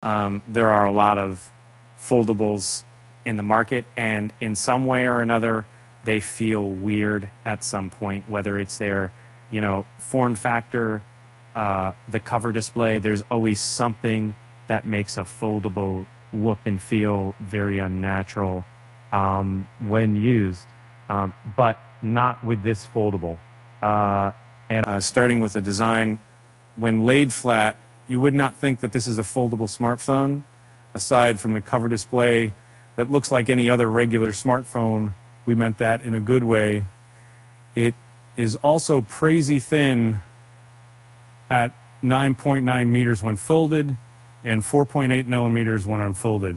There are a lot of foldables in the market, and in some way or another, they feel weird at some point, whether it's their, form factor, the cover display. There's always something that makes a foldable look and feel very unnatural when used, but not with this foldable. Starting with the design, when laid flat, you would not think that this is a foldable smartphone, aside from the cover display that looks like any other regular smartphone. We meant that in a good way. It is also crazy thin at 9.9 meters when folded and 4.8 millimeters when unfolded.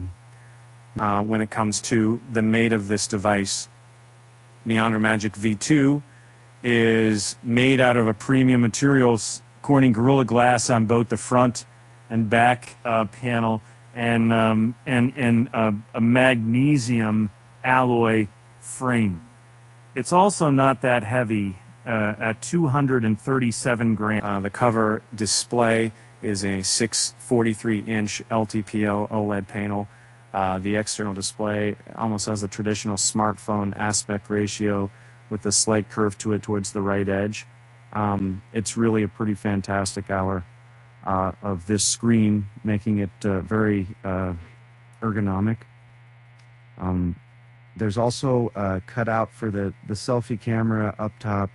When it comes to the made of this device, the Honor Magic V2 is made out of a premium materials, Corning Gorilla Glass on both the front and back panel, and a magnesium alloy frame. It's also not that heavy at 237 grams. The cover display is a 643-inch LTPO OLED panel. The external display almost has a traditional smartphone aspect ratio with a slight curve to it towards the right edge. It's really a pretty fantastic hour of this screen, making it very ergonomic. There's also a cutout for the selfie camera up top.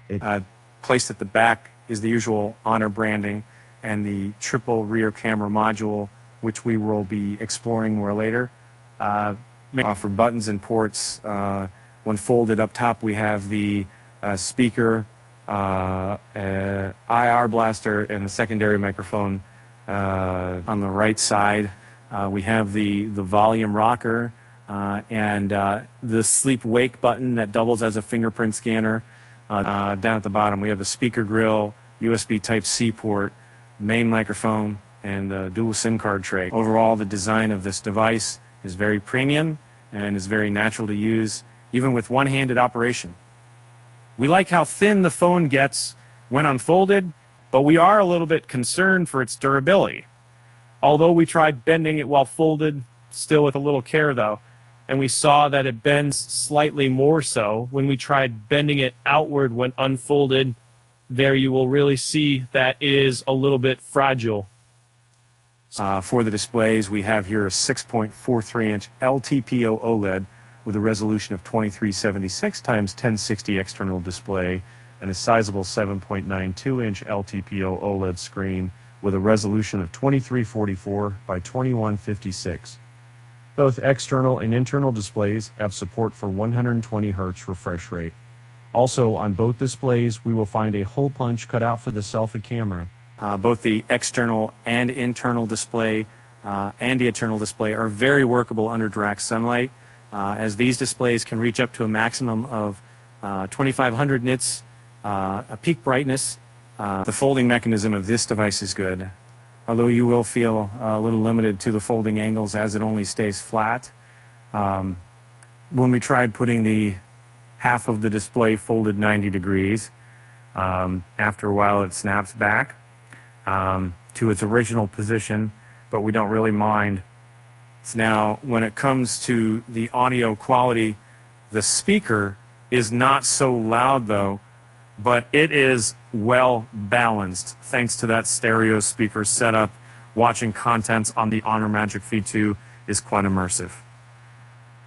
Placed at the back is the usual Honor branding and the triple rear camera module, which we will be exploring more later. For buttons and ports, when folded up top, we have the speaker, IR blaster, and the secondary microphone. On the right side, we have the volume rocker and the sleep-wake button that doubles as a fingerprint scanner. Down at the bottom, we have the speaker grill, USB Type-C port, main microphone, and the dual SIM card tray. Overall, the design of this device is very premium and is very natural to use, even with one-handed operation. We like how thin the phone gets when unfolded, but we are a little bit concerned for its durability. Although we tried bending it while folded, still with a little care though, and we saw that it bends slightly more so when we tried bending it outward when unfolded. There you will really see that it is a little bit fragile. For the displays, we have here a 6.43-inch LTPO OLED with a resolution of 2376 times 1060 external display, and a sizable 7.92-inch LTPO OLED screen with a resolution of 2344 by 2156. Both external and internal displays have support for 120 Hz refresh rate. Also, on both displays, we will find a hole punch cut out for the selfie camera. Both the external and internal display and the internal display are very workable under direct sunlight, as these displays can reach up to a maximum of 2500 nits, a peak brightness. The folding mechanism of this device is good, although you will feel a little limited to the folding angles as it only stays flat. When we tried putting the half of the display folded 90 degrees, after a while it snaps back to its original position, but we don't really mind. Now, when it comes to the audio quality, the speaker is not so loud though, but it is well balanced thanks to that stereo speaker setup. Watching contents on the Honor Magic V2 is quite immersive.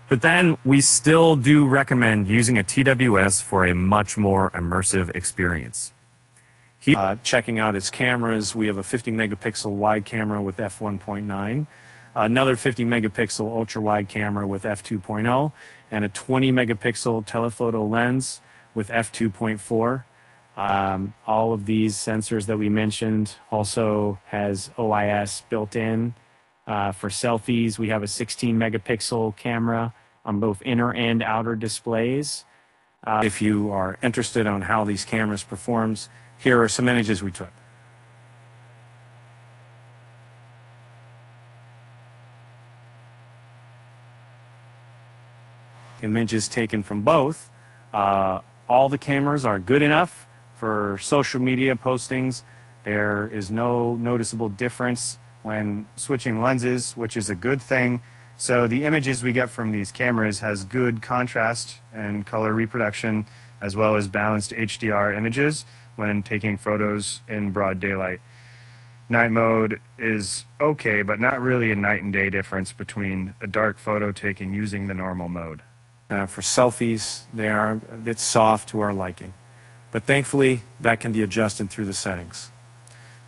But then we still do recommend using a TWS for a much more immersive experience. Checking out its cameras, we have a 50 megapixel wide camera with f1.9, another 50 megapixel ultra wide camera with f2.0, and a 20 megapixel telephoto lens with f2.4. All of these sensors that we mentioned also has OIS built in. For selfies, we have a 16 megapixel camera on both inner and outer displays. If you are interested on how these cameras performs, here are some images we took. Images taken from both. All the cameras are good enough for social media postings. There is no noticeable difference when switching lenses, which is a good thing. So the images we get from these cameras has good contrast and color reproduction, as well as balanced HDR images when taking photos in broad daylight. Night mode is okay, but not really a night and day difference between a dark photo taking using the normal mode. For selfies, they are a bit soft to our liking, but thankfully that can be adjusted through the settings.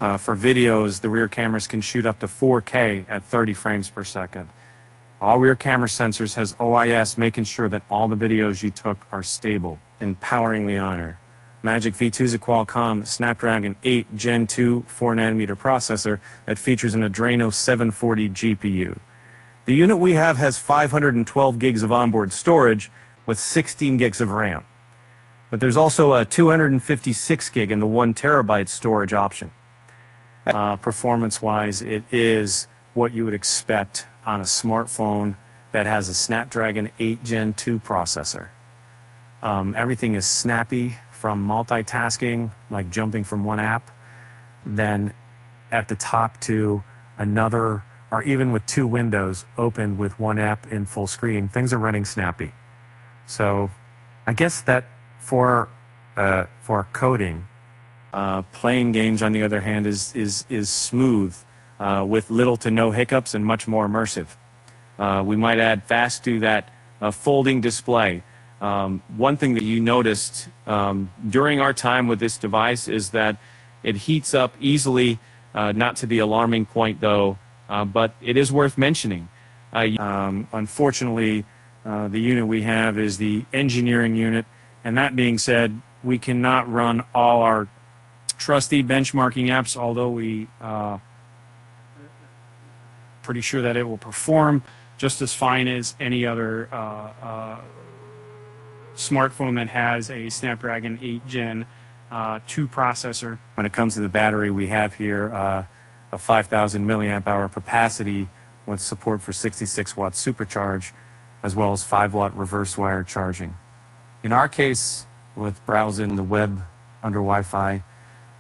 For videos, the rear cameras can shoot up to 4K at 30 frames per second. All rear camera sensors has OIS, making sure that all the videos you took are stable. Empowering the honor. Magic V2 is a Qualcomm Snapdragon 8 Gen 2 4nm processor that features an Adreno 740 GPU. The unit we have has 512 gigs of onboard storage with 16 gigs of RAM. But there's also a 256 gig and the 1 terabyte storage option. Performance-wise, it is what you would expect on a smartphone that has a Snapdragon 8 Gen 2 processor. Everything is snappy, from multitasking, like jumping from one app, then at the top to another, or even with two windows open with one app in full screen, things are running snappy. So I guess that for coding, playing games, on the other hand, is smooth, with little to no hiccups and much more immersive. We might add fast to that folding display. One thing that you noticed during our time with this device is that it heats up easily, not to the alarming point though, but it is worth mentioning. Unfortunately, the unit we have is the engineering unit, and that being said, we cannot run all our trusty benchmarking apps, although we pretty sure that it will perform just as fine as any other smartphone that has a Snapdragon 8 Gen 2 processor. When it comes to the battery, we have here a 5,000 milliamp hour capacity with support for 66 watt supercharge, as well as 5 watt reverse wire charging. In our case, with browsing the web under Wi-Fi,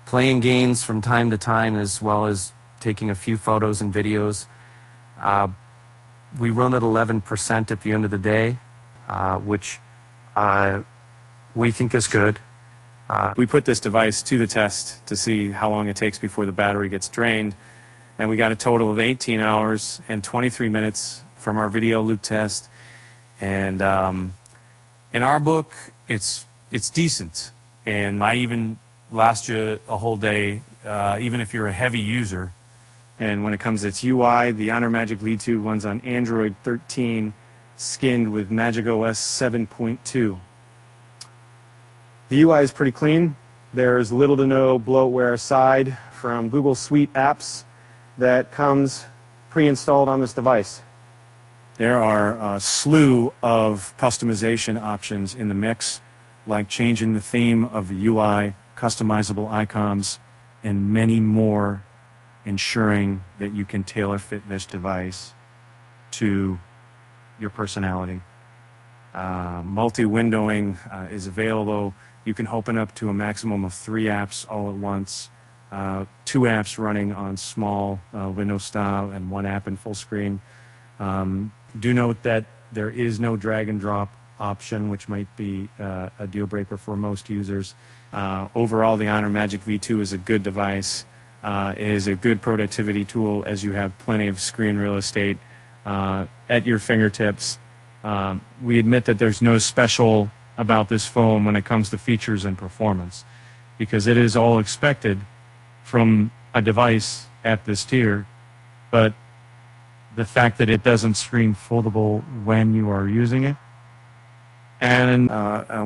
playing games from time to time, as well as taking a few photos and videos, we run at 11% at the end of the day, which we think is good. We put this device to the test to see how long it takes before the battery gets drained, and we got a total of 18 hours and 23 minutes from our video loop test. And in our book, it's decent, and might even last you a whole day, even if you're a heavy user. And when it comes to its UI, the Honor Magic V2 runs on Android 13, skinned with Magic OS 7.2. The UI is pretty clean. There's little to no bloatware aside from Google Suite apps that comes pre-installed on this device. There are a slew of customization options in the mix, like changing the theme of the UI, customizable icons, and many more, ensuring that you can tailor fit this device to your personality. Multi-windowing is available. You can open up to a maximum of 3 apps all at once, 2 apps running on small window style and 1 app in full screen. Do note that there is no drag and drop option, which might be a deal breaker for most users. Overall, the Honor Magic V2 is a good device. It is a good productivity tool, as you have plenty of screen real estate at your fingertips. We admit that there's no special about this phone when it comes to features and performance, because it is all expected from a device at this tier, but the fact that it doesn't screen foldable when you are using it, and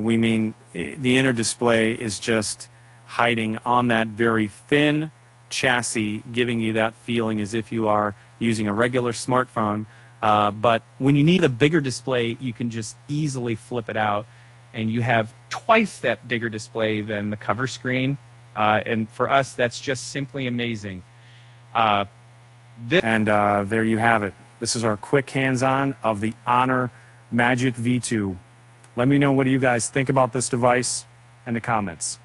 we mean the inner display is just hiding on that very thin chassis, giving you that feeling as if you are using a regular smartphone. But when you need a bigger display, you can just easily flip it out, and you have twice that bigger display than the cover screen. And for us, that's just simply amazing. There you have it. This is our quick hands-on of the Honor Magic V2. Let me know what you guys think about this device in the comments.